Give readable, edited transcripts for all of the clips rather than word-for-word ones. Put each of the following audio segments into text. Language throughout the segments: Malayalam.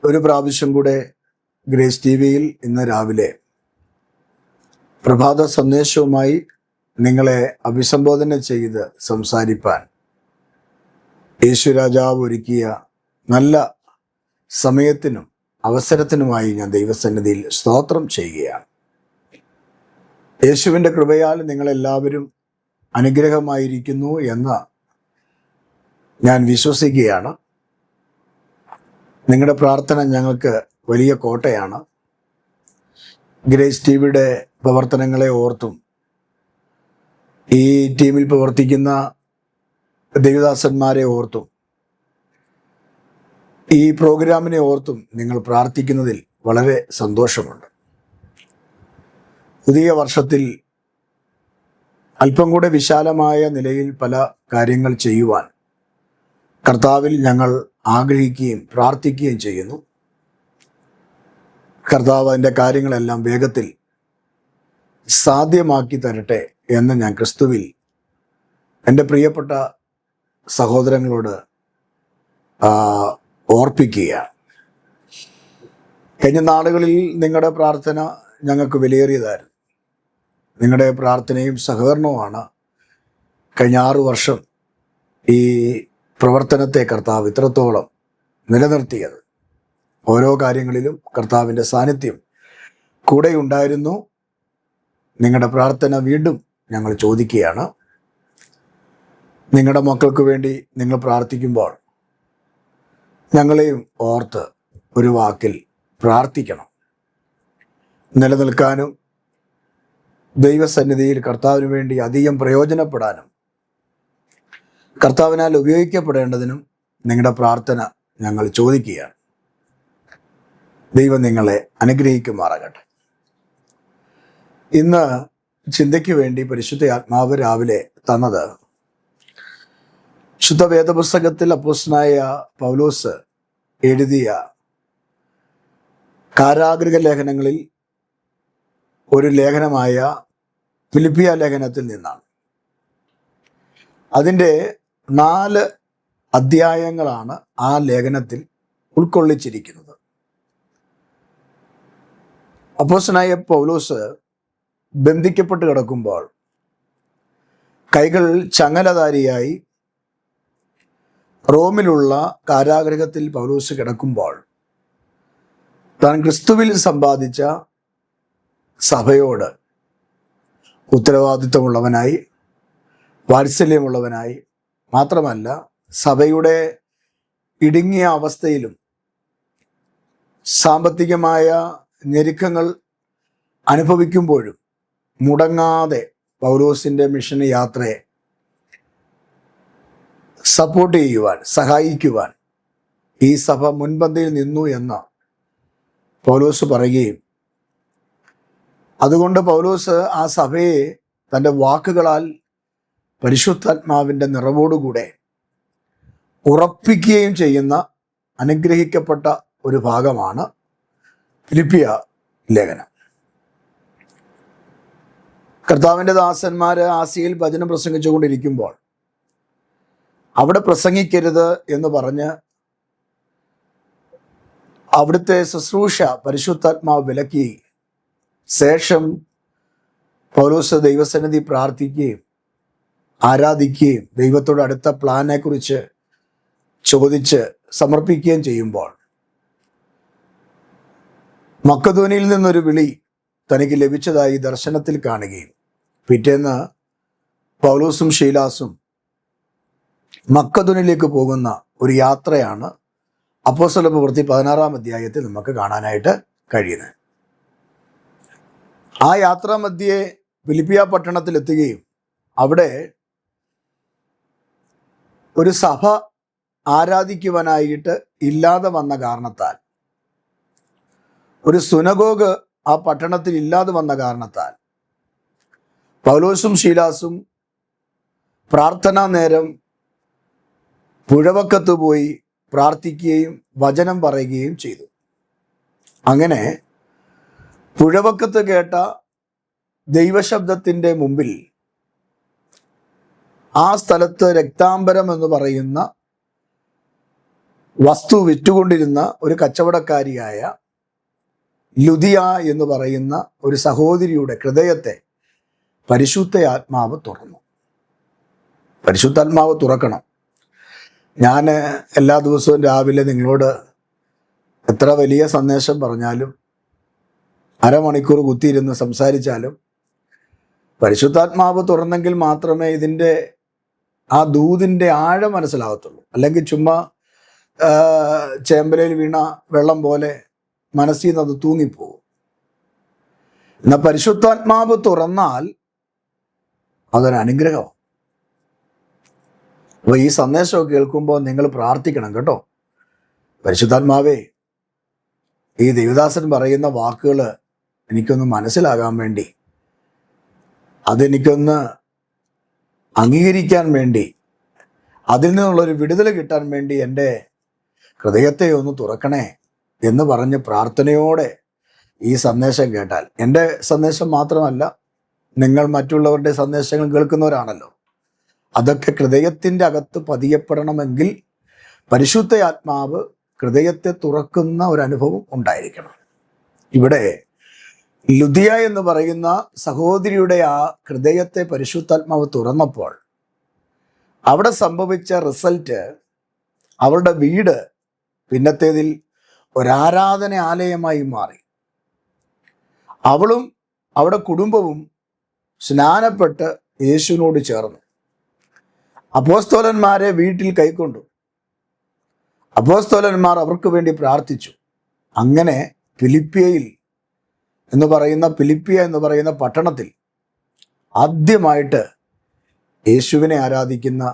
ഒരു പ്രാവശ്യം കൂടെ ഗ്രേസ് ടി വിയിൽ ഇന്ന് രാവിലെ പ്രഭാത സന്ദേശവുമായി നിങ്ങളെ അഭിസംബോധന ചെയ്ത് സംസാരിപ്പാൻ യേശുരാജാവ് ഒരുക്കിയ നല്ല സമയത്തിനും അവസരത്തിനുമായി ഞാൻ ദൈവസന്നിധിയിൽ സ്തോത്രം ചെയ്യുകയാണ്. യേശുവിൻ്റെ കൃപയാൽ നിങ്ങളെല്ലാവരും അനുഗ്രഹമായിരിക്കുന്നു എന്ന് ഞാൻ വിശ്വസിക്കുകയാണ്. നിങ്ങളുടെ പ്രാർത്ഥന ഞങ്ങൾക്ക് വലിയ കോട്ടയാണ്. ഗ്രേസ് ടി വിയുടെ പ്രവർത്തനങ്ങളെ ഓർത്തും ഈ ടീമിൽ പ്രവർത്തിക്കുന്ന ദൈവദാസന്മാരെ ഓർത്തും ഈ പ്രോഗ്രാമിനെ ഓർത്തും നിങ്ങൾ പ്രാർത്ഥിക്കുന്നതിൽ വളരെ സന്തോഷമുണ്ട്. പുതിയ വർഷത്തിൽ അല്പം കൂടെ വിശാലമായ നിലയിൽ പല കാര്യങ്ങൾ ചെയ്യുവാൻ കർത്താവിൽ ഞങ്ങൾ ആഗ്രഹിക്കുകയും പ്രാർത്ഥിക്കുകയും ചെയ്യുന്നു. കർത്താവ് അതിൻ്റെ കാര്യങ്ങളെല്ലാം വേഗത്തിൽ സാധ്യമാക്കി തരട്ടെ എന്ന് ഞാൻ ക്രിസ്തുവിൽ എൻ്റെ പ്രിയപ്പെട്ട സഹോദരങ്ങളോട് ഓർപ്പിക്കുകയാണ്. കഴിഞ്ഞ നാളുകളിൽ നിങ്ങളുടെ പ്രാർത്ഥന ഞങ്ങൾക്ക് വിലയേറിയതായിരുന്നു. നിങ്ങളുടെ പ്രാർത്ഥനയും സഹകരണവുമാണ് കഴിഞ്ഞ 6 വർഷം ഈ പ്രവർത്തനത്തെ കർത്താവ് ഇത്രത്തോളം നിലനിർത്തിയത്. ഓരോ കാര്യങ്ങളിലും കർത്താവിൻ്റെ സാന്നിധ്യം കൂടെ ഉണ്ടായിരുന്നു. നിങ്ങളുടെ പ്രാർത്ഥന വീണ്ടും ഞങ്ങൾ ചോദിക്കുകയാണ്. നിങ്ങളുടെ മക്കൾക്ക് വേണ്ടി നിങ്ങൾ പ്രാർത്ഥിക്കുമ്പോൾ ഞങ്ങളെയും ഓർത്ത് ഒരു വാക്കിൽ പ്രാർത്ഥിക്കണം. നിലനിൽക്കാനും ദൈവസന്നിധിയിൽ കർത്താവിന് വേണ്ടി അധികം പ്രയോജനപ്പെടാനും കർത്താവിനാൽ ഉപയോഗിക്കപ്പെടേണ്ടതിനും നിങ്ങളുടെ പ്രാർത്ഥന ഞങ്ങൾ ചോദിക്കുകയാണ്. ദൈവം നിങ്ങളെ അനുഗ്രഹിക്കുമാറാകട്ടെ. ഇന്ന് ചിന്തയ്ക്ക് വേണ്ടി പരിശുദ്ധ ആത്മാവ് രാവിലെ തന്നത് ശുദ്ധ വേദപുസ്തകത്തിൽ അപ്പോസ്തലനായ പൗലോസ് എഴുതിയ കാരാഗൃഹ ലേഖനങ്ങളിൽ ഒരു ലേഖനമായ ഫിലിപ്പിയ ലേഖനത്തിൽ നിന്നാണ്. അതിൻ്റെ 4 അധ്യായങ്ങളാണ് ആ ലേഖനത്തിൽ ഉൾക്കൊള്ളിച്ചിരിക്കുന്നത്. അപ്പോസ്തലനായ പൗലോസ് ബന്ധിക്കപ്പെട്ട് കിടക്കുമ്പോൾ, കൈകൾ ചങ്ങലധാരിയായി റോമിലുള്ള കാരാഗൃഹത്തിൽ പൗലോസ് കിടക്കുമ്പോൾ, താൻ ക്രിസ്തുവിൽ സമ്പാദിച്ച സഭയോട് ഉത്തരവാദിത്വമുള്ളവനായി, വാത്സല്യമുള്ളവനായി, മാത്രമല്ല സഭയുടെ ഇടുങ്ങിയ അവസ്ഥയിലും സാമ്പത്തികമായ ഞെരുക്കങ്ങൾ അനുഭവിക്കുമ്പോഴും മുടങ്ങാതെ പൗലോസിൻ്റെ മിഷൻ യാത്രയെ സപ്പോർട്ട് ചെയ്യുവാൻ, സഹായിക്കുവാൻ ഈ സഭ മുൻപന്തിയിൽ നിന്നു എന്ന് പൗലോസ് പറയുകയും, അതുകൊണ്ട് പൗലോസ് ആ സഭയെ തൻ്റെ വാക്കുകളാൽ പരിശുദ്ധാത്മാവിൻ്റെ നിറവോടുകൂടെ ഉറപ്പിക്കുകയും ചെയ്യുന്ന അനുഗ്രഹിക്കപ്പെട്ട ഒരു ഭാഗമാണ് ഫിലിപ്പിയ ലേഖനം. കർത്താവിൻ്റെ ദാസന്മാര് ആസിയയിൽ വചനം പ്രസംഗിച്ചുകൊണ്ടിരിക്കുമ്പോൾ അവിടെ പ്രസംഗിക്കരുത് എന്ന് പറഞ്ഞ് അവിടുത്തെ ശുശ്രൂഷ പരിശുദ്ധാത്മാവ് വിലക്കി ശേഷം പൗലോസ് ദൈവസന്നിധി പ്രാർത്ഥിക്കുകയും ആരാധിക്കുകയും ദൈവത്തോട് അടുത്ത പ്ലാനെ കുറിച്ച് ചോദിച്ച് സമർപ്പിക്കുകയും ചെയ്യുമ്പോൾ മക്കദോനിയിൽ നിന്നൊരു വിളി തനിക്ക് ലഭിച്ചതായി ദർശനത്തിൽ കാണുകയും പിറ്റേന്ന് പൗലോസും ശീലാസും മക്കദോനിലേക്ക് പോകുന്ന ഒരു യാത്രയാണ് അപ്പോസ്തല പ്രവൃത്തി 16-ാം അധ്യായത്തിൽ നമുക്ക് കാണാനായിട്ട് കഴിയുന്നത്. ആ യാത്രാമധ്യേ ഫിലിപ്പിയ പട്ടണത്തിലെത്തുകയും അവിടെ ഒരു സഭ ആരാധിക്കുവാനായിട്ട് ഇല്ലാതെ വന്ന കാരണത്താൽ, ഒരു സുനഗോഗ് ആ പട്ടണത്തിൽ ഇല്ലാതെ വന്ന കാരണത്താൽ പൗലോസും ശീലാസും പ്രാർത്ഥനാ നേരം പുഴവക്കത്ത് പോയി പ്രാർത്ഥിക്കുകയും വചനം പറയുകയും ചെയ്തു. അങ്ങനെ പുഴവക്കത്ത് കേട്ട ദൈവശബ്ദത്തിൻ്റെ മുമ്പിൽ ആ സ്ഥലത്ത് രക്താംബരം എന്ന് പറയുന്ന വസ്തു വിറ്റുകൊണ്ടിരുന്ന ഒരു കച്ചവടക്കാരിയായ ലുദിയ എന്ന് പറയുന്ന ഒരു സഹോദരിയുടെ ഹൃദയത്തെ പരിശുദ്ധ ആത്മാവ് തുറന്നു. പരിശുദ്ധാത്മാവ് തുറക്കണം. ഞാൻ എല്ലാ ദിവസവും രാവിലെ നിങ്ങളോട് എത്ര വലിയ സന്ദേശം പറഞ്ഞാലും അരമണിക്കൂർ കുത്തിയിരുന്ന് സംസാരിച്ചാലും പരിശുദ്ധാത്മാവ് തുറന്നെങ്കിൽ മാത്രമേ ഇതിൻ്റെ ആ ദൂതിൻ്റെ ആഴം മനസ്സിലാകത്തുള്ളൂ. അല്ലെങ്കിൽ ചുമ്മാ ചേമ്പലയിൽ വീണ വെള്ളം പോലെ മനസ്സിൽ നിന്ന് അത് തൂങ്ങിപ്പോകും. എന്നാൽ പരിശുദ്ധാത്മാവ് തുറന്നാൽ അതൊരു അനുഗ്രഹമാണ്. അപ്പോൾ ഈ സന്ദേശമൊക്കെ കേൾക്കുമ്പോൾ നിങ്ങൾ പ്രാർത്ഥിക്കണം കേട്ടോ. പരിശുദ്ധാത്മാവേ, ഈ ദേവദാസൻ പറയുന്ന വാക്കുകൾ എനിക്കൊന്ന് മനസ്സിലാകാൻ വേണ്ടി, അതെനിക്കൊന്ന് അംഗീകരിക്കാൻ വേണ്ടി, അതിൽ നിന്നുള്ളൊരു വിടുതൽ കിട്ടാൻ വേണ്ടി എൻ്റെ ഹൃദയത്തെ ഒന്ന് തുറക്കണേ എന്ന് പറഞ്ഞ് പ്രാർത്ഥനയോടെ ഈ സന്ദേശം കേട്ടാൽ, എൻ്റെ സന്ദേശം മാത്രമല്ല, നിങ്ങൾ മറ്റുള്ളവരുടെ സന്ദേശങ്ങൾ കേൾക്കുന്നവരാണല്ലോ, അതൊക്കെ ഹൃദയത്തിൻ്റെ അകത്ത് പതിയപ്പെടണമെങ്കിൽ പരിശുദ്ധ ആത്മാവ് ഹൃദയത്തെ തുറക്കുന്ന ഒരു അനുഭവം ഉണ്ടായിരിക്കണം. ഇവിടെ ലുദിയ എന്ന് പറയുന്ന സഹോദരിയുടെ ആ ഹൃദയത്തെ പരിശുദ്ധാത്മാവ് തുറന്നപ്പോൾ അവിടെ സംഭവിച്ച റിസൾട്ട്, അവളുടെ വീട് പിന്നത്തേതിൽ ഒരാരാധന ആലയമായി മാറി. അവളും അവളുടെ കുടുംബവും സ്നാനപ്പെട്ട് യേശുവിനോട് ചേർന്നു. അപ്പോസ്തലന്മാരെ വീട്ടിൽ കൈക്കൊണ്ടു. അപ്പോസ്തലന്മാർ അവർക്ക് വേണ്ടി പ്രാർത്ഥിച്ചു. അങ്ങനെ ഫിലിപ്പിയ എന്ന് പറയുന്ന പട്ടണത്തിൽ ആദ്യമായിട്ട് യേശുവിനെ ആരാധിക്കുന്ന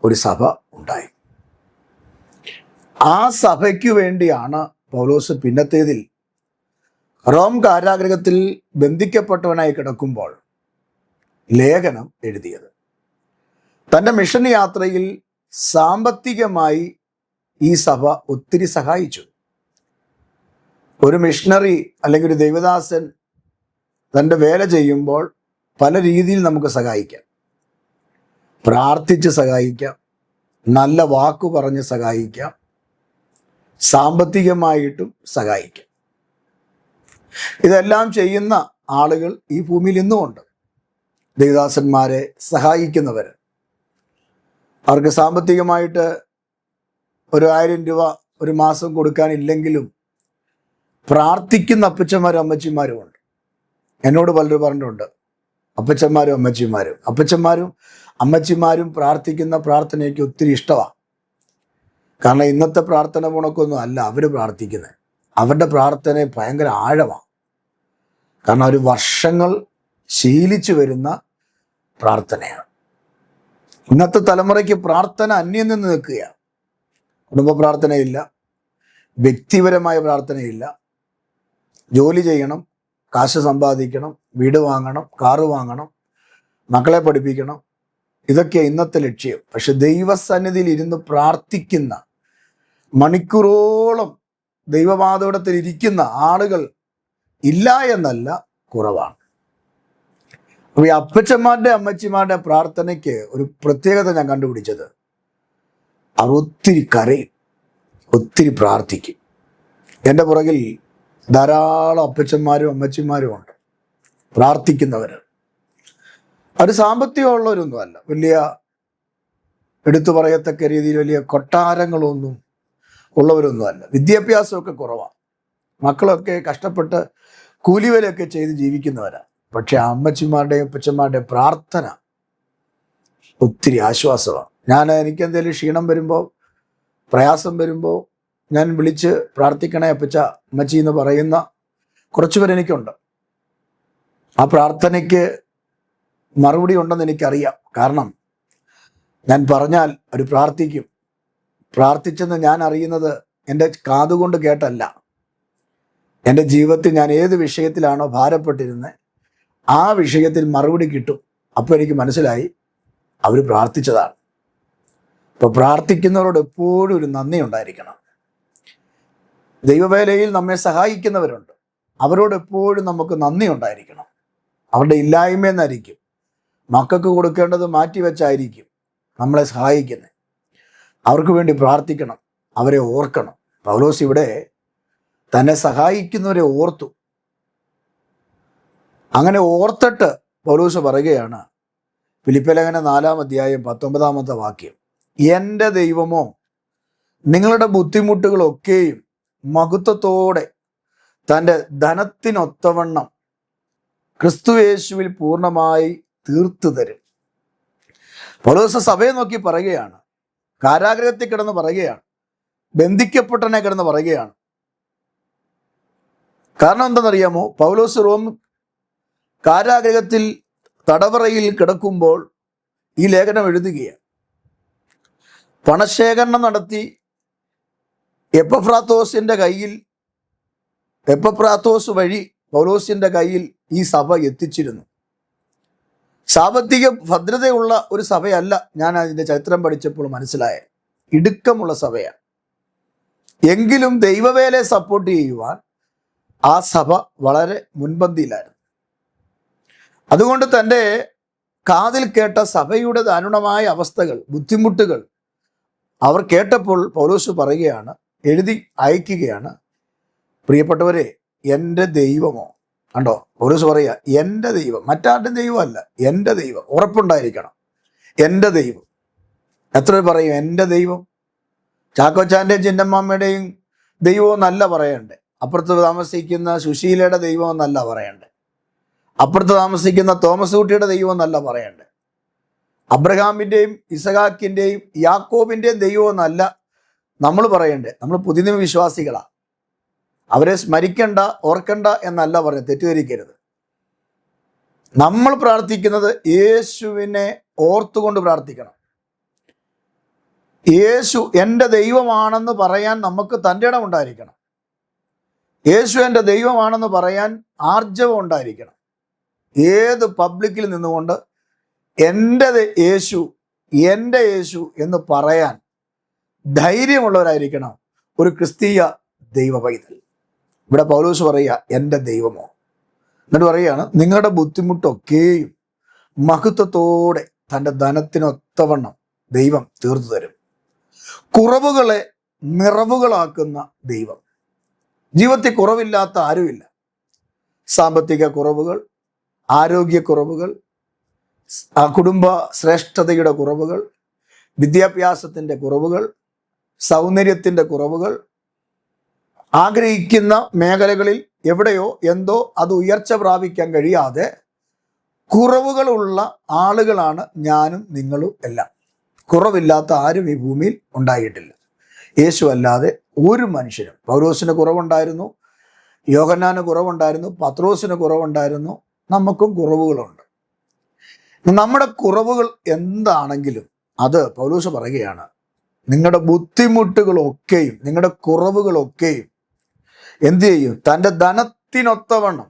ഒരു സഭ ഉണ്ടായി. ആ സഭയ്ക്ക് വേണ്ടിയാണ് പൗലോസ് പിന്നത്തേതിൽ റോം കാരാഗൃഹത്തിൽ ബന്ധിക്കപ്പെട്ടവനായി കിടക്കുമ്പോൾ ലേഖനം എഴുതിയത്. തൻ്റെ മിഷൻ യാത്രയിൽ സാമ്പത്തികമായി ഈ സഭ ഒത്തിരി സഹായിച്ചു. ഒരു മിഷണറി അല്ലെങ്കിൽ ഒരു ദൈവദാസൻ തൻ്റെ വേല ചെയ്യുമ്പോൾ പല രീതിയിൽ നമുക്ക് സഹായിക്കാം. പ്രാർത്ഥിച്ച് സഹായിക്കാം, നല്ല വാക്കു പറഞ്ഞ് സഹായിക്കാം, സാമ്പത്തികമായിട്ടും സഹായിക്കാം. ഇതെല്ലാം ചെയ്യുന്ന ആളുകൾ ഈ ഭൂമിയിൽ ഇന്നുമുണ്ട്. ദൈവദാസന്മാരെ സഹായിക്കുന്നവർ. അവർക്ക് സാമ്പത്തികമായിട്ട് 1000 രൂപ ഒരു മാസം കൊടുക്കാനില്ലെങ്കിലും പ്രാർത്ഥിക്കുന്ന അപ്പച്ചന്മാരും അമ്മച്ചിമാരും ഉണ്ട്. എന്നോട് പലരും പറഞ്ഞിട്ടുണ്ട്, അപ്പച്ചന്മാരും അമ്മച്ചിമാരും പ്രാർത്ഥിക്കുന്ന പ്രാർത്ഥനയ്ക്ക് ഒത്തിരി ഇഷ്ടമാണ്. കാരണം ഇന്നത്തെ പ്രാർത്ഥന മുണക്കൊന്നും അല്ല അവർ പ്രാർത്ഥിക്കുന്നത്. അവരുടെ പ്രാർത്ഥന ഭയങ്കര ആഴമാണ്. കാരണം അവർ വർഷങ്ങൾ ശീലിച്ചു വരുന്ന പ്രാർത്ഥനയാണ്. ഇന്നത്തെ തലമുറയ്ക്ക് പ്രാർത്ഥന അന്യം നിന്ന് നിൽക്കുകയാണ്. കുടുംബ പ്രാർത്ഥനയില്ല, വ്യക്തിപരമായ പ്രാർത്ഥനയില്ല. ജോലി ചെയ്യണം, കാശ് സമ്പാദിക്കണം, വീട് വാങ്ങണം, കാറ് വാങ്ങണം, മക്കളെ പഠിപ്പിക്കണം, ഇതൊക്കെ ഇന്നത്തെ ലക്ഷ്യം. പക്ഷെ ദൈവസന്നിധിയിൽ ഇരുന്ന് പ്രാർത്ഥിക്കുന്ന, മണിക്കൂറോളം ദൈവപാദത്തിൽ ഇരിക്കുന്ന ആളുകൾ ഇല്ല എന്നല്ല, കുറവാണ്. അപ്പോൾ ഈ അപ്പച്ചന്മാരുടെ അമ്മച്ചിമാരുടെ പ്രാർത്ഥനയ്ക്ക് ഒരു പ്രത്യേകത ഞാൻ കണ്ടുപിടിച്ചത്, അവർ ഒത്തിരി കരയും, ഒത്തിരി പ്രാർത്ഥിക്കും. എൻ്റെ പുറകിൽ ധാരാളം അപ്പച്ചന്മാരും അമ്മച്ചിമാരും ഉണ്ട്, പ്രാർത്ഥിക്കുന്നവർ. അവർ സാമ്പത്തികമുള്ളവരൊന്നും അല്ല, വലിയ എടുത്തു പറയത്തക്ക രീതിയിൽ വലിയ കൊട്ടാരങ്ങളൊന്നും ഉള്ളവരൊന്നും അല്ല. വിദ്യാഭ്യാസമൊക്കെ കുറവാണ്. മക്കളൊക്കെ കഷ്ടപ്പെട്ട് കൂലിവേലയൊക്കെ ചെയ്ത് ജീവിക്കുന്നവരാണ്. പക്ഷെ അമ്മച്ചിമാരുടെയും അപ്പച്ചന്മാരുടെയും പ്രാർത്ഥന ഒത്തിരി ആശ്വാസമാണ്. എനിക്കെന്തെങ്കിലും ക്ഷീണം വരുമ്പോൾ, പ്രയാസം വരുമ്പോൾ ഞാൻ വിളിച്ച് പ്രാർത്ഥിക്കണേ അപ്പച്ച അമ്മച്ചി എന്ന് പറയുന്ന കുറച്ച് പേരെനിക്കുണ്ട്. ആ പ്രാർത്ഥനയ്ക്ക് മറുപടി ഉണ്ടെന്ന് എനിക്കറിയാം. കാരണം ഞാൻ പറഞ്ഞാൽ അവർ പ്രാർത്ഥിക്കും. പ്രാർത്ഥിച്ചെന്ന് ഞാൻ അറിയുന്നത് എൻ്റെ കാതുകൊണ്ട് കേട്ടല്ല. എൻ്റെ ജീവിതത്തിൽ ഞാൻ ഏത് വിഷയത്തിലാണോ ഭാരപ്പെട്ടിരുന്നത് ആ വിഷയത്തിൽ മറുപടി കിട്ടും. അപ്പോൾ എനിക്ക് മനസ്സിലായി അവർ പ്രാർത്ഥിച്ചതാണ്. അപ്പോൾ പ്രാർത്ഥിക്കുന്നവരോട് എപ്പോഴും ഒരു നന്ദി ഉണ്ടായിരിക്കണം. ദൈവവേലയിൽ നമ്മെ സഹായിക്കുന്നവരുണ്ട്, അവരോട് എപ്പോഴും നമുക്ക് നന്ദി ഉണ്ടായിരിക്കണം. അവരുടെ ഇല്ലായ്മയെന്നായിരിക്കും, മക്കൾക്ക് കൊടുക്കേണ്ടത് മാറ്റിവെച്ചായിരിക്കും നമ്മളെ സഹായിക്കുന്നത്. അവർക്ക് വേണ്ടി പ്രാർത്ഥിക്കണം. അവരെ ഓർക്കണം. പൗലോസ് ഇവിടെ തന്നെ സഹായിക്കുന്നവരെ ഓർത്തു. അങ്ങനെ ഓർത്തിട്ട് പൗലോസ് പറയുകയാണ്, ഫിലിപ്പിലേഖനം 4-ാം അധ്യായം 19-ാമത്തെ വാക്യം, എൻ്റെ ദൈവമോ നിങ്ങളുടെ ബുദ്ധിമുട്ടുകളൊക്കെയും മഹത്വത്തോടെ തൻ്റെ ധനത്തിനൊത്തവണ്ണം ക്രിസ്തുയേശുവിൽ പൂർണ്ണമായി തീർത്തു തരും. പൗലോസ് സഭയെ നോക്കി പറയുകയാണ്, കാരാഗ്രഹത്തിൽ കിടന്ന് പറയുകയാണ്, ബന്ധിക്കപ്പെട്ടനെ കിടന്ന് പറയുകയാണ്. കാരണം എന്തെന്നറിയാമോ? പൗലോസ് റോം കാരാഗ്രഹത്തിൽ തടവറയിൽ കിടക്കുമ്പോൾ ഈ ലേഖനം എഴുതുകയാണ്. പണശേഖരണം നടത്തി എപ്പഫ്രാത്തോസ് വഴി പൗലോസിന്റെ കയ്യിൽ ഈ സഭ എത്തിച്ചിരുന്നു. സാമ്പത്തിക ഭദ്രതയുള്ള ഒരു സഭയല്ല. ഞാൻ അതിൻ്റെ ചരിത്രം പഠിച്ചപ്പോൾ മനസ്സിലായ ഇടുക്കമുള്ള സഭയാണ്. എങ്കിലും ദൈവവേലയെ സപ്പോർട്ട് ചെയ്യുവാൻ ആ സഭ വളരെ മുൻപന്തിയിലായിരുന്നു. അതുകൊണ്ട് തൻ്റെ കാതിൽ കേട്ട സഭയുടെ ദാരുണമായ അവസ്ഥകൾ, ബുദ്ധിമുട്ടുകൾ അവർ കേട്ടപ്പോൾ പൗലോസ് പറയുകയാണ്, എഴുതി അയക്കുകയാണ്, പ്രിയപ്പെട്ടവരെ, എൻ്റെ ദൈവമോ, കണ്ടോ പൗലോസ് പറയുക, എൻ്റെ ദൈവം, മറ്റാരുടെ ദൈവമല്ല, എൻ്റെ ദൈവം. ഉറപ്പുണ്ടായിരിക്കണം, എൻ്റെ ദൈവം. എത്ര പേർ പറയും എൻ്റെ ദൈവം? ചാക്കോച്ചാൻ്റെയും ചിന്നമ്മയുടെയും ദൈവം എന്നല്ല പറയണ്ടേ. അപ്പുറത്ത് താമസിക്കുന്ന സുശീലയുടെ ദൈവം എന്നല്ല പറയണ്ടേ. അപ്പുറത്ത് താമസിക്കുന്ന തോമസ് കുട്ടിയുടെ ദൈവം എന്നല്ല പറയണ്ടേ. അബ്രഹാമിൻ്റെയും ഇസഹാക്കിൻ്റെയും യാക്കോബിൻ്റെയും ദൈവം എന്നല്ല നമ്മൾ പറയണ്ടേ. നമ്മൾ പുതിയ നിയമ വിശ്വാസികളാണ്. അവരെ സ്മരിക്കണ്ട, ഓർക്കണ്ട എന്നല്ല പറയുന്നത്, തെറ്റിദ്ധരിക്കരുത്. നമ്മൾ പ്രാർത്ഥിക്കുന്നത് യേശുവിനെ ഓർത്തുകൊണ്ട് പ്രാർത്ഥിക്കണം. യേശു എൻ്റെ ദൈവമാണെന്ന് പറയാൻ നമുക്ക് തൻ്റെ ഇടം ഉണ്ടായിരിക്കണം. യേശു എൻ്റെ ദൈവമാണെന്ന് പറയാൻ ആർജവം ഉണ്ടായിരിക്കണം. ഏത് പബ്ലിക്കിൽ നിന്നുകൊണ്ട് എൻ്റെ യേശു, എൻ്റെ യേശു എന്ന് പറയാൻ ധൈര്യമുള്ളവരായിരിക്കണം ഒരു ക്രിസ്തീയ ദൈവ പൈതൽ. ഇവിടെ പൗലോസ് പറയുക, എൻ്റെ ദൈവമോ, എന്നിട്ട് പറയുകയാണ്, നിങ്ങളുടെ ബുദ്ധിമുട്ടൊക്കെയും മഹത്വത്തോടെ തൻ്റെ ധനത്തിനൊത്തവണ്ണം ദൈവം തീർത്തു തരും. കുറവുകളെ നിറവുകളാക്കുന്ന ദൈവം. ജീവിതത്തിൽ കുറവില്ലാത്ത ആരുമില്ല. സാമ്പത്തിക കുറവുകൾ, ആരോഗ്യക്കുറവുകൾ, കുടുംബ ശ്രേഷ്ഠതയുടെ കുറവുകൾ, വിദ്യാഭ്യാസത്തിൻ്റെ കുറവുകൾ, സൗന്ദര്യത്തിൻ്റെ കുറവുകൾ, ആഗ്രഹിക്കുന്ന മേഖലകളിൽ എവിടെയോ എന്തോ അത് ഉയർച്ച പ്രാപിക്കാൻ കഴിയാതെ കുറവുകളുള്ള ആളുകളാണ് ഞാനും നിങ്ങളും എല്ലാം. കുറവില്ലാത്ത ആരും ഈ ഭൂമിയിൽ ഉണ്ടായിട്ടില്ല. യേശു അല്ലാതെ ഒരു മനുഷ്യനും. പൗലോസിന് കുറവുണ്ടായിരുന്നു, യോഹന്നാന് കുറവുണ്ടായിരുന്നു, പത്രോസിന് കുറവുണ്ടായിരുന്നു, നമുക്കും കുറവുകളുണ്ട്. നമ്മുടെ കുറവുകൾ എന്താണെങ്കിലും അത് പൗലോസ് പറയുകയാണ്, നിങ്ങളുടെ ബുദ്ധിമുട്ടുകളൊക്കെയും നിങ്ങളുടെ കുറവുകളൊക്കെയും എന്ത് ചെയ്യും? തൻ്റെ ധനത്തിനൊത്തവണ്ണം.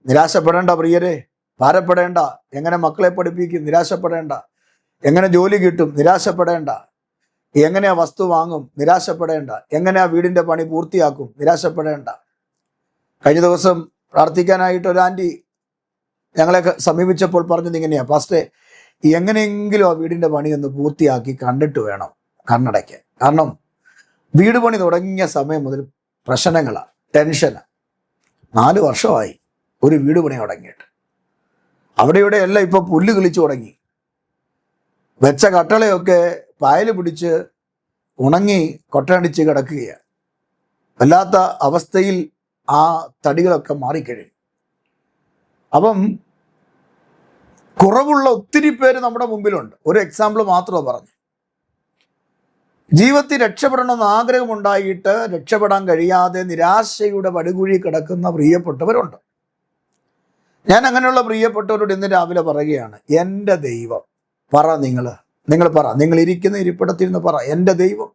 നിരാശപ്പെടേണ്ട പ്രിയരെ, ഭാരപ്പെടേണ്ട. എങ്ങനെ മക്കളെ പഠിപ്പിക്കും? നിരാശപ്പെടേണ്ട. എങ്ങനെ ജോലി കിട്ടും? നിരാശപ്പെടേണ്ട. എങ്ങനെയാ വസ്തു വാങ്ങും? നിരാശപ്പെടേണ്ട. എങ്ങനെയാ വീടിൻ്റെ പണി പൂർത്തിയാക്കും? നിരാശപ്പെടേണ്ട. കഴിഞ്ഞ ദിവസം പ്രാർത്ഥിക്കാനായിട്ട് ഒരു ആൻറ്റി ഞങ്ങളെ സമീപിച്ചപ്പോൾ പറഞ്ഞത് ഇങ്ങനെയാ, പാസ്റ്റേ, എങ്ങനെയെങ്കിലും ആ വീടിൻ്റെ പണി ഒന്ന് പൂർത്തിയാക്കി കണ്ടിട്ട് വേണം കണ്ണടയ്ക്കാൻ. കാരണം വീട് പണി തുടങ്ങിയ സമയം മുതൽ പ്രശ്നങ്ങളാണ്, ടെൻഷനാണ്. 4 വർഷമായി ഒരു വീട് പണി തുടങ്ങിയിട്ട്. അവിടെ ഇവിടെ എല്ലാം ഇപ്പോൾ പുല്ല് കിളിച്ചു തുടങ്ങി. വെച്ച കട്ടളയൊക്കെ പായൽ പിടിച്ച് ഉണങ്ങി കൊട്ടയടിച്ച് കിടക്കുകയാണ്. വല്ലാത്ത അവസ്ഥയിൽ ആ തടികളൊക്കെ മാറിക്കഴിയും. അപ്പം കുറവുള്ള ഒത്തിരി പേര് നമ്മുടെ മുമ്പിലുണ്ട്. ഒരു എക്സാമ്പിൾ മാത്രമേ പറഞ്ഞു. ജീവിതത്തിൽ രക്ഷപ്പെടണമെന്ന് ആഗ്രഹമുണ്ടായിട്ട് രക്ഷപ്പെടാൻ കഴിയാതെ നിരാശയുടെ പടുകുഴി കിടക്കുന്ന പ്രിയപ്പെട്ടവരുണ്ട്. ഞാൻ അങ്ങനെയുള്ള പ്രിയപ്പെട്ടവരോട് ഇന്ന് രാവിലെ പറയുകയാണ്, എൻ്റെ ദൈവം. പറ, നിങ്ങൾ പറ, നിങ്ങൾ ഇരിക്കുന്ന ഇരിപ്പിടത്തിൽ നിന്ന് പറ, എൻ്റെ ദൈവം.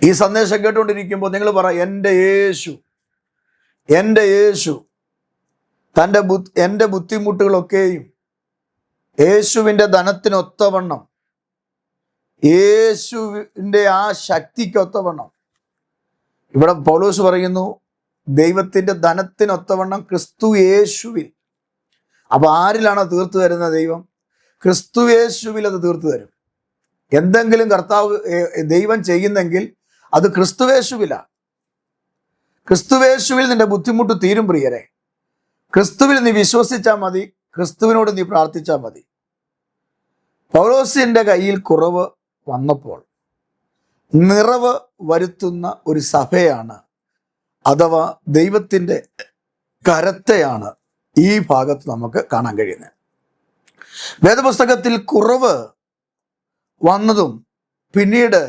ഈ സന്ദേശം കേട്ടുകൊണ്ടിരിക്കുമ്പോൾ നിങ്ങൾ പറ, എൻ്റെ യേശു, എൻ്റെ യേശു എൻ്റെ ബുദ്ധിമുട്ടുകളൊക്കെയും യേശുവിൻ്റെ ധനത്തിനൊത്തവണ്ണം, യേശുവിൻ്റെ ആ ശക്തിക്കൊത്തവണ്ണം. ഇവിടെ പൗലോസ് പറയുന്നു, ദൈവത്തിൻ്റെ ധനത്തിനൊത്തവണ്ണം ക്രിസ്തു യേശുവിൽ. അപ്പൊ ആരിലാണ് തീർത്തു തരുന്ന ദൈവം? ക്രിസ്തു യേശുവിൽ അത് തീർത്തു തരും. എന്തെങ്കിലും ദൈവം ചെയ്യുന്നെങ്കിൽ അത് ക്രിസ്തുവേശുവിലാണ്. ക്രിസ്തുവേശുവിൽ നിന്റെ ബുദ്ധിമുട്ട് തീരും പ്രിയരെ. ക്രിസ്തുവിൽ നീ വിശ്വസിച്ചാൽ മതി, ക്രിസ്തുവിനോട് നീ പ്രാർത്ഥിച്ചാൽ മതി. പൗലോസിന്റെ കയ്യിൽ കുറവ് വന്നപ്പോൾ നിറവ് വരുത്തുന്ന ഒരു സഭയാണ്, അഥവാ ദൈവത്തിൻ്റെ കരത്തെയാണ് ഈ ഭാഗത്ത് നമുക്ക് കാണാൻ കഴിയുന്നത്. വേദപുസ്തകത്തിൽ കുറവ് വന്നതും പിന്നീട്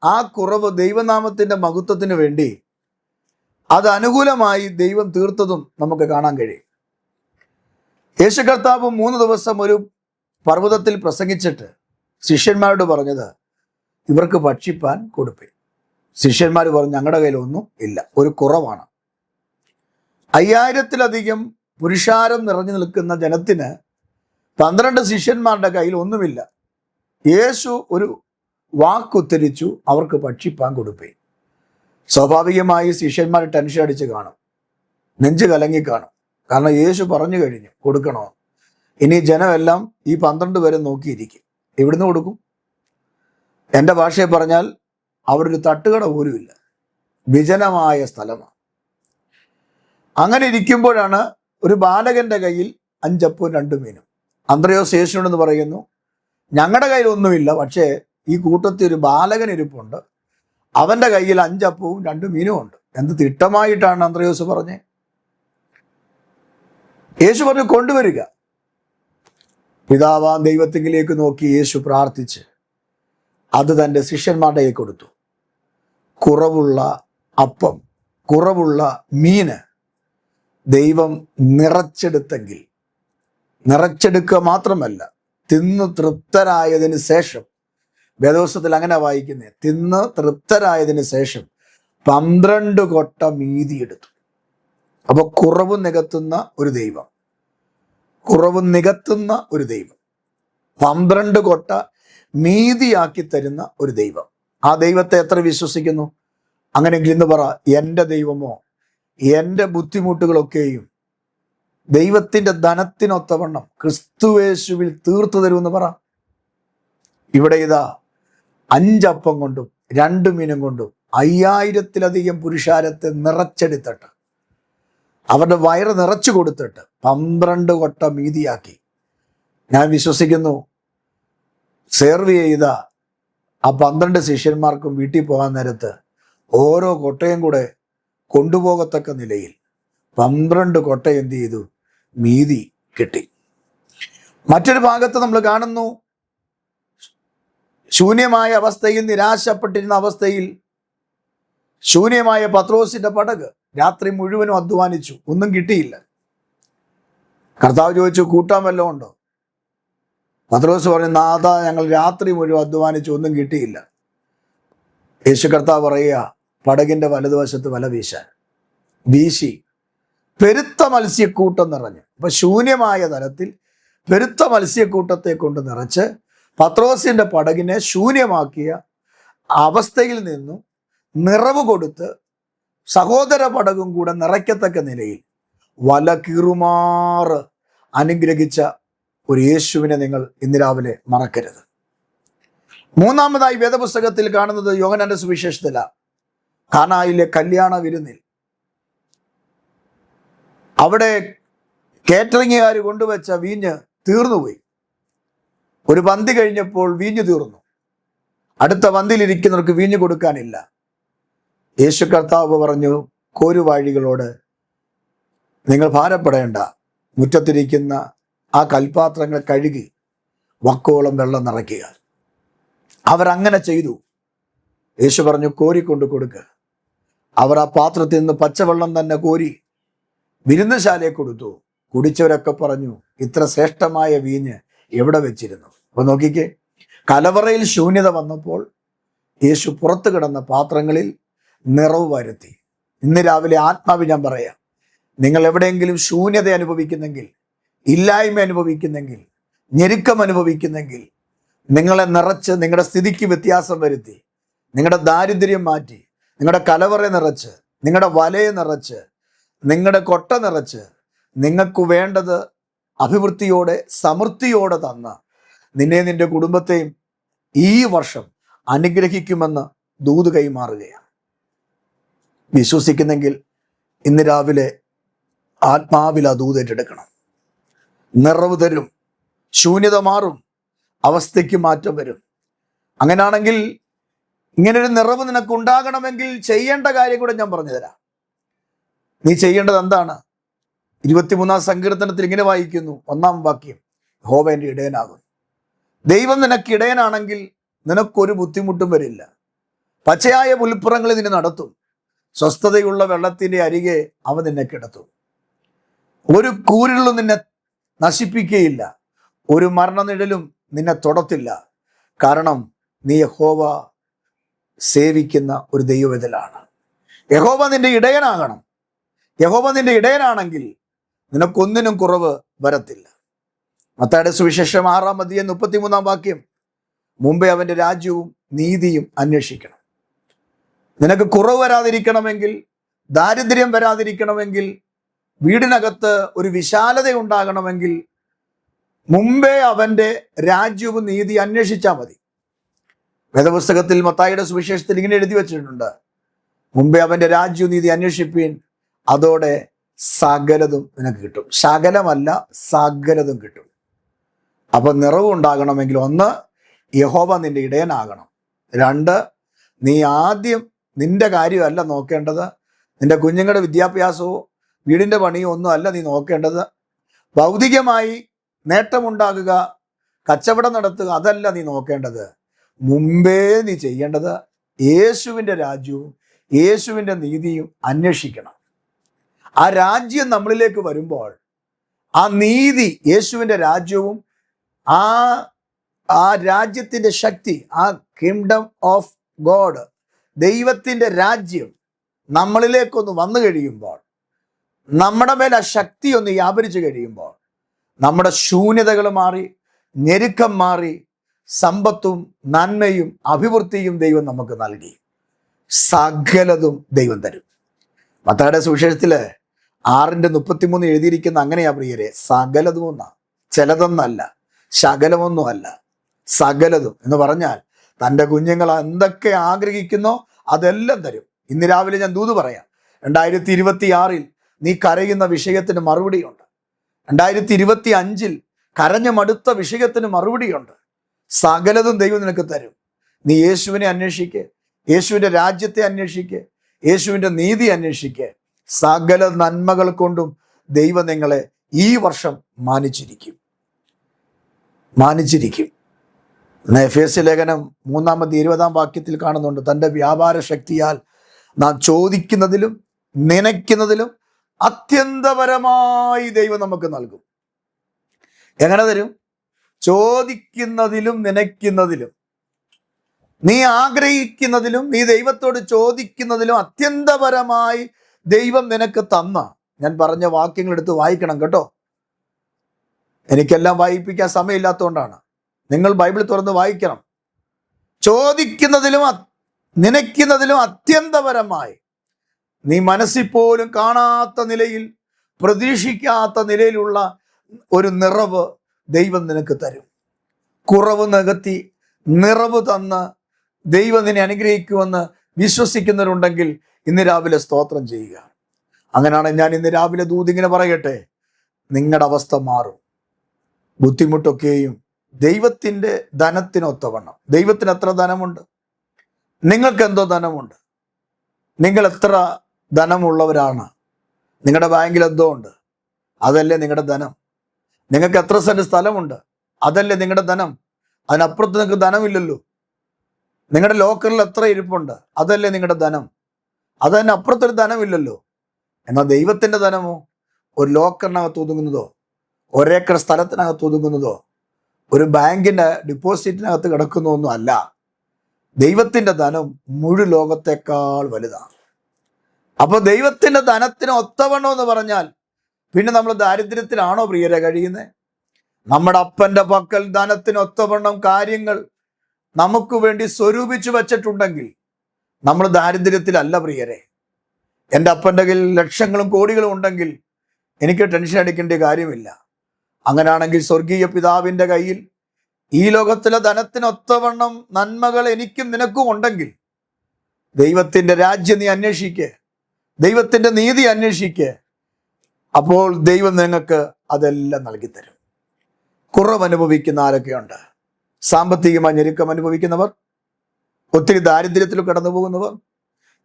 ആ കുറവ് ദൈവനാമത്തിൻ്റെ മഹത്വത്തിന് വേണ്ടി അത് അനുകൂലമായി ദൈവം തീർത്തതും നമുക്ക് കാണാൻ കഴിയും. യേശു കർത്താവ് 3 ദിവസം ഒരു പർവ്വതത്തിൽ പ്രസംഗിച്ചിട്ട് ശിഷ്യന്മാരോട് പറഞ്ഞത്, ഇവർക്ക് ഭക്ഷിപ്പാൻ കൊടുപ്പേ. ശിഷ്യന്മാർ പറഞ്ഞു, ഞങ്ങളുടെ കയ്യിലൊന്നും ഇല്ല, ഒരു കുറവാണ്. 5000-ലധികം പുരുഷാരം നിറഞ്ഞു നിൽക്കുന്ന ജനത്തിന് 12 ശിഷ്യന്മാരുടെ കയ്യിൽ ഒന്നുമില്ല. യേശു ഒരു വാക്കുത്തരിച്ചു, അവർക്ക് ഭക്ഷിപ്പാൻ കൊടുപ്പേ. സ്വാഭാവികമായി ശിഷ്യന്മാർ ടെൻഷൻ അടിച്ച് കാണും, നെഞ്ച് കലങ്ങി കാണും. കാരണം യേശു പറഞ്ഞു കഴിഞ്ഞു കൊടുക്കണോ. ഇനി ജനമെല്ലാം ഈ 12 പേരെ നോക്കിയിരിക്കും. എവിടുന്ന് കൊടുക്കും? എൻ്റെ ഭാഷയെ പറഞ്ഞാൽ അവിടെ ഒരു തട്ടുകട പോലുമില്ല, വിജനമായ സ്ഥലമാണ്. അങ്ങനെ ഇരിക്കുമ്പോഴാണ് ഒരു ബാലകന്റെ കയ്യിൽ 5 അപ്പവും 2 മീനും. അന്ത്രയോസ് യേശുവിനോടെന്ന് പറയുന്നു, ഞങ്ങളുടെ കയ്യിൽ ഒന്നുമില്ല, പക്ഷേ ഈ കൂട്ടത്തിൽ ഒരു ബാലകൻ ഇരിപ്പുണ്ട്, അവൻ്റെ കയ്യിൽ 5 അപ്പവും 2 മീനും ഉണ്ട്. എന്ത് തിട്ടമായിട്ടാണ് അന്ത്രയോസ് പറഞ്ഞത്. യേശു പറഞ്ഞു, കൊണ്ടുവരിക. പിതാവാം ദൈവത്തിങ്കിലേക്ക് നോക്കി യേശു പ്രാർത്ഥിച്ച് അത് തൻ്റെ ശിഷ്യന്മാരുടെ കയ്യിൽ കൊടുത്തു. കുറവുള്ള അപ്പം, കുറവുള്ള മീന് ദൈവം നിറച്ചെടുത്തെങ്കിൽ, നിറച്ചെടുക്കുക മാത്രമല്ല, തിന്ന് തൃപ്തരായതിന് ശേഷം, വേദപുസ്തകത്തിൽ അങ്ങനെ വായിക്കുന്നത്, തിന്ന് തൃപ്തരായതിന് ശേഷം 12 കൊട്ട മീതിയെടുത്തു. അപ്പൊ കുറവ് നികത്തുന്ന ഒരു ദൈവം, കുറവ് നികത്തുന്ന ഒരു ദൈവം, 12 കൊട്ട മീതിയാക്കി തരുന്ന ഒരു ദൈവം. ആ ദൈവത്തെ എത്ര വിശ്വസിക്കുന്നു? അങ്ങനെയെങ്കിൽ ഇന്ന് പറ, എൻ്റെ ദൈവമോ എൻ്റെ ബുദ്ധിമുട്ടുകളൊക്കെയും ദൈവത്തിൻ്റെ ധനത്തിനൊത്തവണ്ണം ക്രിസ്തുവേശുവിൽ തീർത്തു തരുമെന്ന് പറ. ഇവിടെ ഇതാ 5 അപ്പം കൊണ്ടും 2 മീനും കൊണ്ടും 5000-ലധികം പുരുഷാരത്തെ നിറച്ചെടുത്തിട്ട്, അവരുടെ വയറ് നിറച്ചു കൊടുത്തിട്ട് 12 കൊട്ട മീതിയാക്കി. ഞാൻ വിശ്വസിക്കുന്നു സെർവ് ചെയ്ത ആ 12 ശിഷ്യന്മാർക്കും വീട്ടിൽ പോകാൻ നേരത്ത് ഓരോ കൊട്ടയും കൂടെ കൊണ്ടുപോകത്തക്ക നിലയിൽ 12 കൊട്ട എന്ത് ചെയ്തു? മീതി കിട്ടി. മറ്റൊരു ഭാഗത്ത് നമ്മൾ കാണുന്നു, ശൂന്യമായ അവസ്ഥയിൽ, നിരാശപ്പെട്ടിരുന്ന അവസ്ഥയിൽ ശൂന്യമായ പത്രോസിന്റെ പടക് രാത്രി മുഴുവനും അധ്വാനിച്ചു, ഒന്നും കിട്ടിയില്ല. കർത്താവ് ചോദിച്ചു, കൂട്ടാൻ വല്ലതും ഉണ്ടോ? പത്രോസ് പറഞ്ഞു, നാഥ, ഞങ്ങൾ രാത്രി മുഴുവൻ അധ്വാനിച്ചു, ഒന്നും കിട്ടിയില്ല. യേശു കർത്താവ് പറയുക, പടകിന്റെ വലതുവശത്ത് വല വീശാൻ. വീശി പെരുത്ത മത്സ്യക്കൂട്ടം നിറഞ്ഞു. അപ്പൊ ശൂന്യമായ തലത്തിൽ പെരുത്ത മത്സ്യക്കൂട്ടത്തെ കൊണ്ട് നിറച്ച് പത്രോസിന്റെ പടകിനെ ശൂന്യമാക്കിയ അവസ്ഥയിൽ നിന്നും നിറവ് കൊടുത്ത് സഹോദര പടകും കൂടെ നിറയ്ക്കത്തക്ക നിലയിൽ വല കീറുമാറ് അനുഗ്രഹിച്ച ഒരു യേശുവിനെ നിങ്ങൾ ഇന്ന് രാവിലെ മറക്കരുത്. മൂന്നാമതായി വേദപുസ്തകത്തിൽ കാണുന്നത് യോഹന്നാന്റെ സുവിശേഷത്തില കാനായിലെ കല്യാണ വിരുന്നിൽ. അവിടെ കേറ്ററിംഗുകാർ കൊണ്ടുവച്ച വീഞ്ഞ് തീർന്നുപോയി. ഒരു പന്തി കഴിഞ്ഞപ്പോൾ വീഞ്ഞ് തീർന്നു. അടുത്ത പന്തിയിലിരിക്കുന്നവർക്ക് വീഞ്ഞ് കൊടുക്കാനില്ല. യേശു കർത്താവ് പറഞ്ഞു കോരുവാഴികളോട്, നിങ്ങൾ ഭാരപ്പെടേണ്ട, മുറ്റത്തിരിക്കുന്ന ആ കൽപാത്രങ്ങൾ കഴുകി വക്കോളം വെള്ളം നിറയ്ക്കുക. അവരങ്ങനെ ചെയ്തു. യേശു പറഞ്ഞു, കോരിക്കൊണ്ട് കൊടുക്കുക. അവർ ആ പാത്രത്തിൽ നിന്ന് പച്ചവെള്ളം തന്നെ കോരി വിരുന്നുശാലയെ കൊടുത്തു. കുടിച്ചവരൊക്കെ പറഞ്ഞു, ഇത്ര ശ്രേഷ്ഠമായ വീഞ്ഞ് എവിടെ വെച്ചിരുന്നു? അപ്പൊ നോക്കിക്കേ, കലവറയിൽ ശൂന്യത വന്നപ്പോൾ യേശു പുറത്തു കിടന്ന പാത്രങ്ങളിൽ നിറവ് വരുത്തി. ഇന്ന് രാവിലെ ആത്മാവ് ഞാൻ പറയാം, നിങ്ങൾ എവിടെയെങ്കിലും ശൂന്യത അനുഭവിക്കുന്നെങ്കിൽ, ഇല്ലായ്മ അനുഭവിക്കുന്നെങ്കിൽ, ഞെരുക്കം അനുഭവിക്കുന്നെങ്കിൽ, നിങ്ങളെ നിറച്ച് നിങ്ങളുടെ സ്ഥിതിക്ക് വ്യത്യാസം വരുത്തി, നിങ്ങളുടെ ദാരിദ്ര്യം മാറ്റി, നിങ്ങളുടെ കലവറ നിറച്ച്, നിങ്ങളുടെ വലയെ നിറച്ച്, നിങ്ങളുടെ കൊട്ട നിറച്ച്, നിങ്ങൾക്ക് വേണ്ടത് അഭിവൃദ്ധിയോടെ സമൃദ്ധിയോടെ തന്ന നിന്നെ നിന്റെ കുടുംബത്തെയും ഈ വർഷം അനുഗ്രഹിക്കുമെന്ന് ദൂത് കൈമാറുകയാണ്. വിശ്വസിക്കുന്നെങ്കിൽ ഇന്ന് രാവിലെ ആത്മാവിൽ ആ ദൂത് ഏറ്റെടുക്കണം. നിറവ് തരും, ശൂന്യത മാറും, അവസ്ഥയ്ക്ക് മാറ്റം വരും. അങ്ങനെയാണെങ്കിൽ ഇങ്ങനൊരു നിറവ് നിനക്ക് ഉണ്ടാകണമെങ്കിൽ ചെയ്യേണ്ട കാര്യം കൂടെ ഞാൻ പറഞ്ഞു തരാം. നീ ചെയ്യേണ്ടത് എന്താണ്? 23 സങ്കീർത്തനത്തിൽ ഇങ്ങനെ വായിക്കുന്നു, 1-ാം വാക്യം, യഹോവ എൻ്റെ ഇടയനാകും. ദൈവം നിനക്ക് ഇടയനാണെങ്കിൽ നിനക്കൊരു ബുദ്ധിമുട്ടും വരില്ല. പച്ചയായ പുൽപ്പുറങ്ങളിൽ നിന്നെ നടത്തും, സ്വസ്ഥതയുള്ള വെള്ളത്തിന്റെ അരികെ അവൻ നിന്നെ കിടത്തും. ഒരു കൂരിലും നിന്നെ നശിപ്പിക്കുകയില്ല, ഒരു മരണനിഴലും നിന്നെ തൊടത്തില്ല. കാരണം നീ യഹോവ സേവിക്കുന്ന ഒരു ദൈവവിധലാണ്. യഹോവ നിന്റെ ഇടയനാകണം. യഹോവ നിന്റെ ഇടയനാണെങ്കിൽ നിനക്കൊന്നിനും കുറവ് വരത്തില്ല. മത്തായിയുടെ സുവിശേഷം 6-ാം അധ്യായം 33-ാം വാക്യം, മുമ്പേ അവൻ്റെ രാജ്യവും നീതിയും അന്വേഷിക്കണം. നിനക്ക് കുറവ് വരാതിരിക്കണമെങ്കിൽ, ദാരിദ്ര്യം വരാതിരിക്കണമെങ്കിൽ, വീടിനകത്ത് ഒരു വിശാലത ഉണ്ടാകണമെങ്കിൽ മുമ്പേ അവൻ്റെ രാജ്യവും നീതി അന്വേഷിച്ചാൽ മതി. വേദപുസ്തകത്തിൽ മത്തായിയുടെ സുവിശേഷത്തിൽ ഇങ്ങനെ എഴുതി വച്ചിട്ടുണ്ട്, മുമ്പേ അവൻ്റെ രാജ്യവും നീതി അന്വേഷിപ്പീൻ, അതോടെ സകലതും നിനക്ക് കിട്ടും. ശകലമല്ല, സകലതും കിട്ടും. അപ്പൊ നിറവ് ഉണ്ടാകണമെങ്കിൽ 1, യഹോവ നിന്റെ ഇടയനാകണം. 2, നീ ആദ്യം നിന്റെ കാര്യമല്ല നോക്കേണ്ടത്, നിന്റെ കുഞ്ഞുങ്ങളുടെ വിദ്യാഭ്യാസവും വീടിൻ്റെ പണിയും ഒന്നും അല്ല നീ നോക്കേണ്ടത്. ഭൗതികമായി നേട്ടമുണ്ടാകുക, കച്ചവടം നടത്തുക, അതല്ല നീ നോക്കേണ്ടത്. മുമ്പേ നീ ചെയ്യേണ്ടത് യേശുവിൻ്റെ രാജ്യവും യേശുവിൻ്റെ നീതിയും അന്വേഷിക്കണം. ആ രാജ്യം നമ്മളിലേക്ക് വരുമ്പോൾ, ആ നീതി, യേശുവിൻ്റെ രാജ്യവും ആ രാജ്യത്തിൻ്റെ ശക്തി, ആ കിങ്ഡം ഓഫ് ഗോഡ്, ദൈവത്തിൻ്റെ രാജ്യം നമ്മളിലേക്കൊന്ന് വന്നു കഴിയുമ്പോൾ, നമ്മുടെ മേൽ ആ ശക്തി ഒന്ന് വ്യാപരിച്ചു കഴിയുമ്പോൾ, നമ്മുടെ ശൂന്യതകൾ മാറി, ഞെരുക്കം മാറി, സമ്പത്തും നന്മയും അഭിവൃദ്ധിയും ദൈവം നമുക്ക് നൽകി. സകലതും ദൈവം തരും. മത്തായിയുടെ സുവിശേഷത്തില് 6:33 എഴുതിയിരിക്കുന്ന അങ്ങനെയാ പ്രിയരെ, സകലതും ഒന്നാ, ചിലതൊന്നല്ല, ശകലമൊന്നുമല്ല, സകലതും എന്ന് പറഞ്ഞാൽ തൻ്റെ കുഞ്ഞുങ്ങൾ എന്തൊക്കെ ആഗ്രഹിക്കുന്നോ അതെല്ലാം തരും. ഇന്ന് രാവിലെ ഞാൻ ദൂത് പറയാം, 2026 നീ കരയുന്ന വിഷയത്തിന് മറുപടിയുണ്ട്. 2025 കരഞ്ഞു മടുത്ത വിഷയത്തിന് മറുപടിയുണ്ട്. സകലതും ദൈവം നിനക്ക് തരും. നീ യേശുവിനെ അന്വേഷിക്ക്, യേശുവിൻ്റെ രാജ്യത്തെ അന്വേഷിക്ക്, യേശുവിൻ്റെ നീതി അന്വേഷിക്ക്. സകല നന്മകൾ കൊണ്ടും ദൈവം നിങ്ങളെ ഈ വർഷം മാനിച്ചിരിക്കും. എഫേസ്യ ലേഖനം 3-ാം വാക്യത്തിൽ കാണുന്നുണ്ട്, തൻ്റെ വ്യാപാര ശക്തിയാൽ നാം ചോദിക്കുന്നതിലും നനയ്ക്കുന്നതിലും അത്യന്തപരമായി ദൈവം നമുക്ക് നൽകും. എങ്ങനെ തരും? ചോദിക്കുന്നതിലും നനയ്ക്കുന്നതിലും, നീ ആഗ്രഹിക്കുന്നതിലും നീ ദൈവത്തോട് ചോദിക്കുന്നതിലും അത്യന്തപരമായി ദൈവം നിനക്ക് തന്ന, ഞാൻ പറഞ്ഞ വാക്യങ്ങൾ എടുത്ത് വായിക്കണം കേട്ടോ. എനിക്കെല്ലാം വായിപ്പിക്കാൻ സമയമില്ലാത്തതുകൊണ്ടാണ്. നിങ്ങൾ ബൈബിൾ തുറന്ന് വായിക്കണം. ചോദിക്കുന്നതിലും നനയ്ക്കുന്നതിലും അത്യന്തപരമായി, നീ മനസ്സിൽ പോലും കാണാത്ത നിലയിൽ, പ്രതീക്ഷിക്കാത്ത നിലയിലുള്ള ഒരു നിറവ് ദൈവം നിനക്ക് തരും. കുറവ് നികത്തി നിറവ് തന്ന് ദൈവം നിന്നെ അനുഗ്രഹിക്കുമെന്ന് വിശ്വസിക്കുന്നവരുണ്ടെങ്കിൽ ഇന്ന് രാവിലെ സ്തോത്രം ചെയ്യുക. അങ്ങനെയാണ് ഞാൻ ഇന്ന് രാവിലെ ദൂതിങ്ങനെ പറയട്ടെ, നിങ്ങളുടെ അവസ്ഥ മാറും. ബുദ്ധിമുട്ടൊക്കെയും ദൈവത്തിൻ്റെ ധനത്തിനൊത്തവണ്ണം. ദൈവത്തിന് എത്ര ധനമുണ്ട്? നിങ്ങൾക്ക് എന്തോ ധനമുണ്ട്? നിങ്ങൾ എത്ര ധനമുള്ളവരാണ്? നിങ്ങളുടെ ബാങ്കിൽ എന്തോ ഉണ്ട്? അതല്ലേ നിങ്ങളുടെ ധനം. നിങ്ങൾക്ക് എത്ര സെന്റ് സ്ഥലമുണ്ട്? അതല്ലേ നിങ്ങളുടെ ധനം. അതിനപ്പുറത്ത് നിങ്ങൾക്ക് ധനമില്ലല്ലോ. നിങ്ങളുടെ ലോക്കറിൽ എത്ര ഇരിപ്പുണ്ട്? അതല്ലേ നിങ്ങളുടെ ധനം. അതിനപ്പുറത്തൊരു ധനമില്ലല്ലോ. എന്നാൽ ദൈവത്തിൻ്റെ ധനമോ ഒരു ലോക്കറിനകത്ത് ഒതുങ്ങുന്നതോ, ഒരേക്കർ സ്ഥലത്തിനകത്ത് ഒതുങ്ങുന്നതോ, ഒരു ബാങ്കിൻ്റെ ഡിപ്പോസിറ്റിനകത്ത് കിടക്കുന്നതൊന്നും അല്ല. ദൈവത്തിൻ്റെ ധനം മുഴുവൻ ലോകത്തെക്കാൾ വലുതാണ്. അപ്പോൾ ദൈവത്തിൻ്റെ ധനത്തിന് ഒത്തവണ്ണം എന്ന് പറഞ്ഞാൽ പിന്നെ നമ്മൾ ദാരിദ്ര്യത്തിലാണോ പ്രിയരെ കഴിയുന്നത്? നമ്മുടെ അപ്പൻ്റെ പക്കൽ ധനത്തിന് ഒത്തവണ്ണം കാര്യങ്ങൾ നമുക്ക് വേണ്ടി സ്വരൂപിച്ചു വച്ചിട്ടുണ്ടെങ്കിൽ നമ്മൾ ദാരിദ്ര്യത്തിലല്ല പ്രിയരെ. എൻ്റെ അപ്പൻ്റെ കയ്യിൽ ലക്ഷങ്ങളും കോടികളും ഉണ്ടെങ്കിൽ എനിക്ക് ടെൻഷൻ അടിക്കേണ്ട കാര്യമില്ല. അങ്ങനെയാണെങ്കിൽ സ്വർഗീയ പിതാവിൻ്റെ കയ്യിൽ ഈ ലോകത്തിലെ ധനത്തിനൊത്തവണ്ണം നന്മകൾ എനിക്കും നിനക്കും ഉണ്ടെങ്കിൽ ദൈവത്തിന്റെ രാജ്യം നീ അന്വേഷിക്ക്, ദൈവത്തിന്റെ നീതി അന്വേഷിക്ക്. അപ്പോൾ ദൈവം നിങ്ങൾക്ക് അതെല്ലാം നൽകി തരും. കുറവ് അനുഭവിക്കുന്ന ആരൊക്കെയുണ്ട്? സാമ്പത്തികമായി ഞെരുക്കം അനുഭവിക്കുന്നവർ, ഒത്തിരി ദാരിദ്ര്യത്തിൽ കടന്നു പോകുന്നവർ.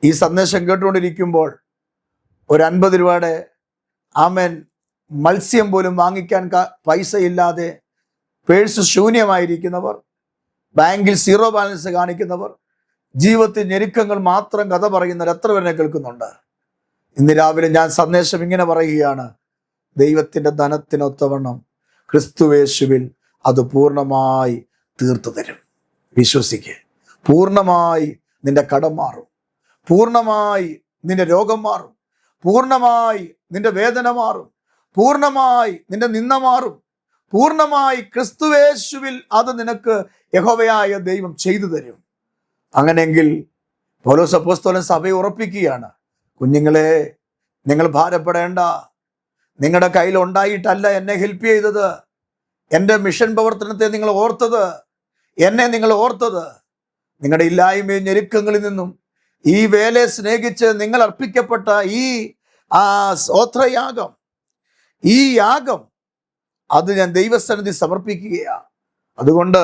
ഈ സന്ദേശം കേട്ടുകൊണ്ടിരിക്കുമ്പോൾ ഒരു 50 രൂപയുടെ ആമേൻ മത്സ്യം പോലും വാങ്ങിക്കാൻ പൈസ ഇല്ലാതെ പേഴ്സ് ശൂന്യമായിരിക്കുന്നവർ, ബാങ്കിൽ 0 ബാലൻസ് കാണിക്കുന്നവർ, ജീവിതത്തിൽ ഞെരുക്കങ്ങൾ മാത്രം കഥ പറയുന്നവർ എത്ര പേരെ കേൾക്കുന്നുണ്ട്? ഇന്ന് രാവിലെ ഞാൻ സന്ദേശം ഇങ്ങനെ പറയുകയാണ്: ദൈവത്തിന്റെ ധനത്തിനൊത്തവണ്ണം ക്രിസ്തുവേശുവിൽ അത് പൂർണ്ണമായി തീർത്തു തരും. വിശ്വസിക്ക്. പൂർണ്ണമായി നിന്റെ കടം മാറും, പൂർണ്ണമായി നിന്റെ രോഗം മാറും, പൂർണ്ണമായി നിന്റെ വേദന മാറും, പൂർണ്ണമായി നിന്റെ നിന്ദ മാറും, പൂർണ്ണമായി ക്രിസ്തുവേശുവിൽ അത് നിനക്ക് യഹോവയായ ദൈവം ചെയ്തു തരും. അങ്ങനെയെങ്കിൽ പൗലോസ് അപ്പോസ്തലൻ സഭയെ ഉറപ്പിക്കുകയാണ്: കുഞ്ഞുങ്ങളെ, നിങ്ങൾ ഭാരപ്പെടേണ്ട. നിങ്ങളുടെ കയ്യിൽ ഉണ്ടായിട്ടല്ല എന്നെ ഹെൽപ്പ് ചെയ്തത്. എൻ്റെ മിഷൻ പ്രവർത്തനത്തെ നിങ്ങൾ ഓർത്തത്, എന്നെ നിങ്ങൾ ഓർത്തത്. നിങ്ങളുടെ ഇല്ലായ്മയും ഞെരുക്കങ്ങളിൽ നിന്നും ഈ വേലയെ സ്നേഹിച്ച് നിങ്ങൾ അർപ്പിക്കപ്പെട്ട ഈ സ്തോത്രയാഗം, ഈ യാഗം, അത് ഞാൻ ദൈവസന്നിധി സമർപ്പിക്കുകയാണ്. അതുകൊണ്ട്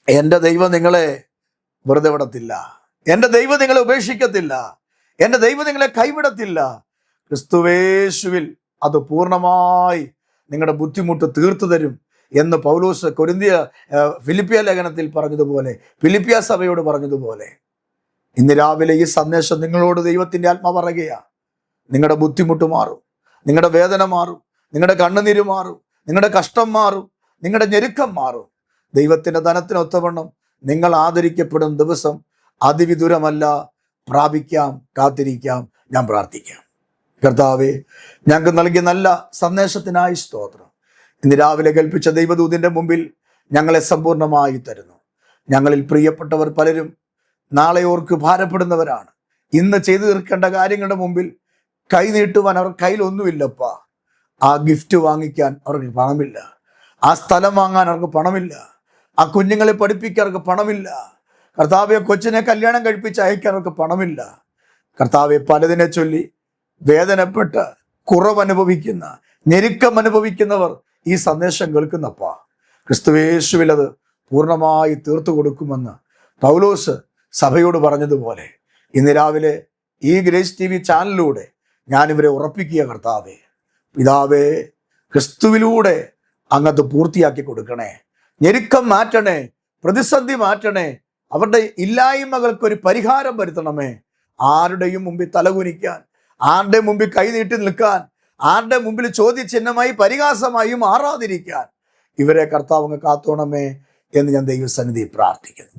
എൻ്റെ ദൈവം നിങ്ങളെ വെറുതെ വിടത്തില്ല, എൻ്റെ ദൈവം നിങ്ങളെ ഉപേക്ഷിക്കത്തില്ല, എൻ്റെ ദൈവം നിങ്ങളെ കൈവിടത്തില്ല. ക്രിസ്തുവേശുവിൽ അത് പൂർണ്ണമായി നിങ്ങളുടെ ബുദ്ധിമുട്ട് തീർത്തു തരും എന്ന് പൗലോസ് ഫിലിപ്പിയ ലേഖനത്തിൽ പറഞ്ഞതുപോലെ, ഫിലിപ്പിയ സഭയോട് പറഞ്ഞതുപോലെ, ഇന്ന് രാവിലെ ഈ സന്ദേശം നിങ്ങളോട് ദൈവത്തിൻ്റെ ആത്മാവ് പറയുകയാണ്: നിങ്ങളുടെ ബുദ്ധിമുട്ട് മാറും, നിങ്ങളുടെ വേദന മാറും, നിങ്ങളുടെ കണ്ണുനീര് മാറും, നിങ്ങളുടെ കഷ്ടം മാറും, നിങ്ങളുടെ ഞെരുക്കം മാറും. ദൈവത്തിൻ്റെ ധനത്തിനൊത്തവണ്ണം നിങ്ങൾ ആദരിക്കപ്പെടുന്ന ദിവസം അതിവിദൂരമല്ല. പ്രാപിക്കാം, കാത്തിരിക്കാം. ഞാൻ പ്രാർത്ഥിക്കാം. കർത്താവേ, ഞങ്ങൾക്ക് നൽകിയ നല്ല സന്ദേശത്തിനായി സ്തോത്രം. ഇന്ന് രാവിലെ കൽപ്പിച്ച ദൈവദൂതിൻ്റെ മുമ്പിൽ ഞങ്ങളെ സമ്പൂർണ്ണമായി തരുന്നു. ഞങ്ങളിൽ പ്രിയപ്പെട്ടവർ പലരും നാളെ ഓർക്ക് ഭാരപ്പെടുന്നവരാണ്. ഇന്ന് ചെയ്തു തീർക്കേണ്ട കാര്യങ്ങളുടെ മുമ്പിൽ കൈ നീട്ടുവാൻ അവർ കയ്യിലൊന്നുമില്ലപ്പാ. ആ ഗിഫ്റ്റ് വാങ്ങിക്കാൻ അവർക്ക് പണമില്ല, ആ സ്ഥലം വാങ്ങാൻ അവർക്ക് പണമില്ല, ആ കുഞ്ഞുങ്ങളെ പഠിപ്പിക്കാൻ അവർക്ക് പണമില്ല. കർത്താവെ, കൊച്ചിനെ കല്യാണം കഴിപ്പിച്ച് അയക്കാൻ അവർക്ക് പണമില്ല. കർത്താവെ, പലതിനെ ചൊല്ലി വേദനപ്പെട്ട് കുറവനുഭവിക്കുന്ന, ഞെരുക്കം അനുഭവിക്കുന്നവർ ഈ സന്ദേശം കേൾക്കുന്നപ്പാ. ക്രിസ്തുവേശുവിൽ അത് പൂർണ്ണമായി തീർത്തു കൊടുക്കുമെന്ന് പൗലോസ് സഭയോട് പറഞ്ഞതുപോലെ ഇന്ന് രാവിലെ ഈ ഗ്രേസ് TV ചാനലിലൂടെ ഞാനിവരെ ഉറപ്പിക്കുക. കർത്താവേ, പിതാവേ, ക്രിസ്തുവിലൂടെ അങ്ങത് പൂർത്തിയാക്കി കൊടുക്കണേ. ഞെരുക്കം മാറ്റണേ, പ്രതിസന്ധി മാറ്റണേ, അവരുടെ ഇല്ലായ്മകൾക്കൊരു പരിഹാരം വരുത്തണമേ. ആരുടെയും മുമ്പിൽ തലകുനിക്കാൻ, ആരുടെ മുമ്പിൽ കൈനീട്ടി നിൽക്കാൻ, ആരുടെ മുമ്പിൽ ചോദ്യചിഹ്നമായി പരിഹാസമായും മാറാതിരിക്കാൻ ഇവരെ കർത്താവ് അങ്ങ് കാത്തോണമേ എന്ന് ഞാൻ ദൈവസന്നിധി പ്രാർത്ഥിക്കുന്നു.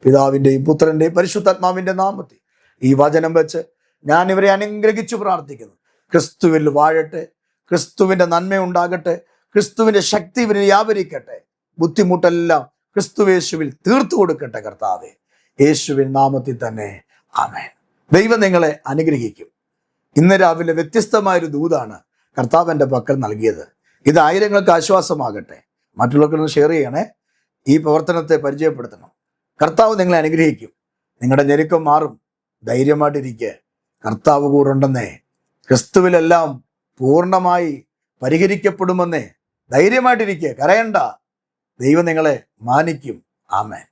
പിതാവിൻ്റെയും പുത്രൻ്റെയും പരിശുദ്ധാത്മാവിൻ്റെ നാമത്തിൽ ഈ വചനം വെച്ച് ഞാൻ ഇവരെ അനുഗ്രഹിച്ചു പ്രാർത്ഥിക്കുന്നു. ക്രിസ്തുവിൽ വാഴട്ടെ, ക്രിസ്തുവിൻ്റെ നന്മ ഉണ്ടാകട്ടെ, ക്രിസ്തുവിൻ്റെ ശക്തി ഇവരെ വ്യാപരിക്കട്ടെ. ബുദ്ധിമുട്ടെല്ലാം ക്രിസ്തുവേശുവിൽ തീർത്തു കൊടുക്കട്ടെ. കർത്താവേ, യേശുവിൻ നാമത്തിൽ തന്നെ ആമേൻ. ദൈവം നിങ്ങളെ അനുഗ്രഹിക്കും. ഇന്ന് രാവിലെ വ്യത്യസ്തമായൊരു ദൂതാണ് കർത്താവ് എൻ്റെ പക്കൽ നൽകിയത്. ഇത് ആയിരങ്ങൾക്ക് ആശ്വാസമാകട്ടെ. മറ്റുള്ളവർക്കൊന്ന് ഷെയർ ചെയ്യണേ. ഈ പ്രവർത്തനത്തെ പരിചയപ്പെടുത്തണം. കർത്താവ് നിങ്ങളെ അനുഗ്രഹിക്കും. നിങ്ങളുടെ ഞെരുക്കം മാറും. ധൈര്യമായിട്ടിരിക്കുക. കർത്താവ് കൂടെ ഉണ്ടെന്നേ. ക്രിസ്തുവിലെല്ലാം പൂർണ്ണമായി പരിഹരിക്കപ്പെടുമെന്നേ. ധൈര്യമായിട്ടിരിക്കുക, കരയണ്ട. ദൈവം നിങ്ങളെ മാനിക്കും. ആമേൻ.